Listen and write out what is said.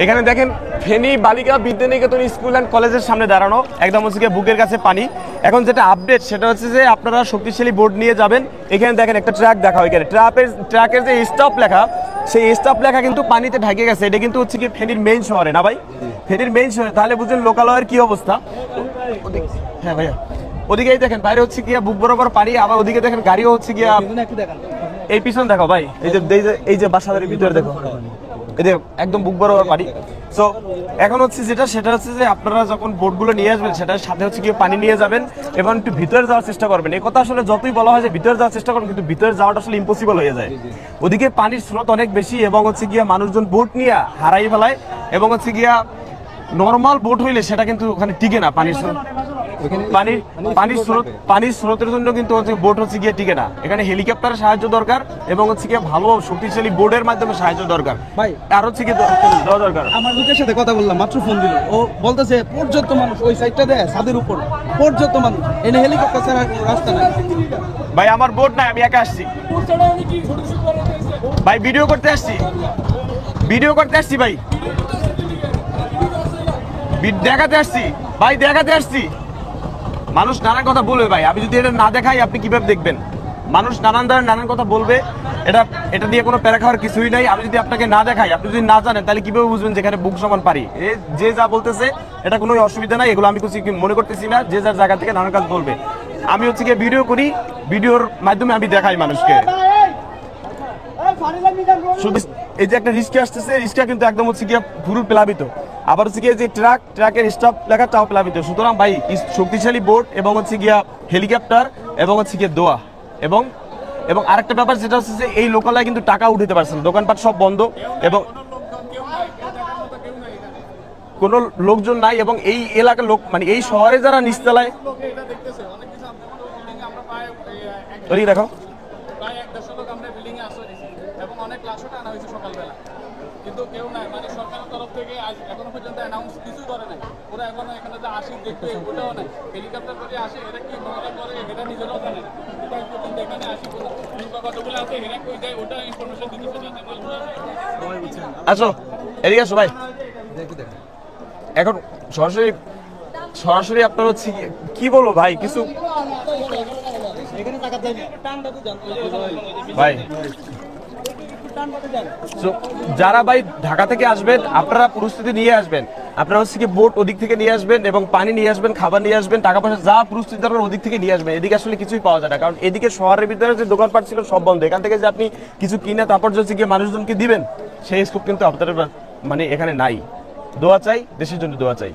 এখানে দেখেন ফেনী বালিকা বিদ্যানিকেতন স্কুল অ্যান্ড কলেজের সামনে দাঁড়ানো, একদম হচ্ছে বুকের কাছে পানি। এখন যেটা আপডেট সেটা হচ্ছে যে আপনারা শক্তিশালী বোর্ড নিয়ে যাবেন। এখানে দেখেন একটা ট্রাক দেখা হয়, এখানে ট্রাকের যে স্টপ লেখা, সেই স্টপ লেখা কিন্তু পানিতে ঢাকে গেছে। এটা কিন্তু হচ্ছে কি ফেনীর মেইন শহরে না ভাই, ফেনীর মেইন শহরে। তাহলে বুঝলেন লোকালয়ের কি অবস্থা। হ্যাঁ ভাইয়া, ওদিকেই দেখেন বাইরে হচ্ছে গিয়া বুক বরাবর পানি, আবার ওদিকে দেখেন গাড়িও হচ্ছে গিয়া। এই পিছন দেখো ভাই, এই যে বাসাবাড়ির ভিতরে দেখো, এদের একদম বুক বরাবর পানি। সো এখন হচ্ছে সেটা হচ্ছে যে আপনারা যখন বোটগুলো নিয়ে আসবেন সেটার সাথে হচ্ছে গিয়ে পানি নিয়ে যাবেন এবং একটু ভিতরে যাওয়ার চেষ্টা করবেন। এই কথা আসলে যতই বলা হয় যে ভিতরে যাওয়ার চেষ্টা করবেন, কিন্তু ভিতরে যাওয়াটা আসলে ইম্পসিবল হয়ে যায়। ওদিকে পানির স্রোত অনেক বেশি এবং হচ্ছে গিয়া মানুষজন বোট নিয়ে হারাই ফেলায় এবং হচ্ছে গিয়া নর্মাল বোট হইলে সেটা কিন্তু ওখানে টিকে না। পানির স্রোতের জন্য কিন্তু হচ্ছে বোট হচ্ছে গিয়ে টিকে না। এখানে হেলিকপ্টারের সাহায্য দরকার এবং হচ্ছে গিয়ে ভালো শক্তিশালী বোর্ডের মাধ্যমে সাহায্য দরকার ভাই। আর হচ্ছে গিয়ে দেওয়া দরকার। আমার লোকের সাথে কথা বললাম, মাত্র ফোন দিল, ও বলতেছে পর্যাপ্ত মানুষ ওই সাইডটা দেয় ছাদের উপর, পর্যাপ্ত মানুষ এনে হেলিকপ্টার ছাড়া রাস্তা নাই। ভাই আমার বোট নাই, আমি একা আসছি ভাই, ভিডিও করতে আসছি ভাই, দেখাতে আসছি ভাই, দেখাতে আসছি। মানুষ নানান কথা বলবে ভাই, আমি যদি এটা না দেখাই আপনি কিভাবে দেখবেন? মানুষ নানান ধরনের নানান কথা বলবে, এটা দিয়ে কোনো প্যারা খাওয়ার কিছুই নাই। আমি যদি আপনাকে না দেখাই, আপনি যদি না জানেন, তাহলে কিভাবে বুঝবেন যেখানে বুক সমান পারি? যে যা বলতেছে এটা কোনো অসুবিধা নাই, এগুলো আমি কিছু মনে করতেছি না। যে যার জায়গা থেকে নানান কাজ বলবে, আমি হচ্ছে গিয়ে ভিডিও করি, ভিডিওর মাধ্যমে আমি দেখাই মানুষকে। শুধু এই যে একটা রিস্কা আসতেছে, রিস্কা কিন্তু একদম হচ্ছে গিয়ে পুরো প্লাবিত। আবার হচ্ছে গিয়ে যে ট্রাকের স্টপ লেখাটাও প্লাবিত। সুতরাং ভাই শক্তিশালী বোট এবং হচ্ছে গিয়া হেলিকপ্টার এবং হচ্ছে গিয়ে দোয়া এবং আরেকটা ব্যাপার যেটা হচ্ছে যে এই লোকালয়ে কিন্তু টাকা উঠাতে পারছেন, দোকানপাট সব বন্ধ এবং কোনো লোকজন নাই। এবং এই এলাকার লোক মানে এই শহরে যারা নিচতলায় দেখো কিন্তু কেউ নাই, মানে সরকারের তরফ থেকে এখনো পর্যন্ত অ্যানাউন্স কিছু করে নাই। ওরা এখনো এখানে যে আসি দেখবে ওটাও নাই, হেলিকপ্টার করে আসে, এরা কি মজা করে এটা নিজেরাও জানে না। এটা পর্যন্ত এখানে আসি কতগুলো আছে, এরা কই যায় ওটা ইনফরমেশন দিতে চাচ্ছে মালগুলো। আসো এদিকে আসো ভাই, এখন সরাসরি আপনার হচ্ছে কি বলবো ভাই, কিছু ভাই যারা ভাই ঢাকা থেকে আসবেন, আপনারা পরিস্থিতি নিয়ে আসবেন। আপনারা হচ্ছে কি বোট ওদিক থেকে নিয়ে আসবেন এবং পানি নিয়ে আসবেন, খাবার নিয়ে আসবেন, টাকা পয়সা যা পরিস্থিতি দরকার ওদিক থেকে নিয়ে আসবেন। এদিকে আসলে কিছুই পাওয়া যায় না, কারণ এদিকে শহরের ভিতরে যে দোকানপাট ছিল সব বন্ধ। এখান থেকে যে আপনি কিছু কিনে তারপর হচ্ছে গিয়ে মানুষজনকে দিবেন, সেই স্কোপ কিন্তু আপনাদের মানে এখানে নাই। দোয়া চাই, দেশের জন্য দোয়া চাই।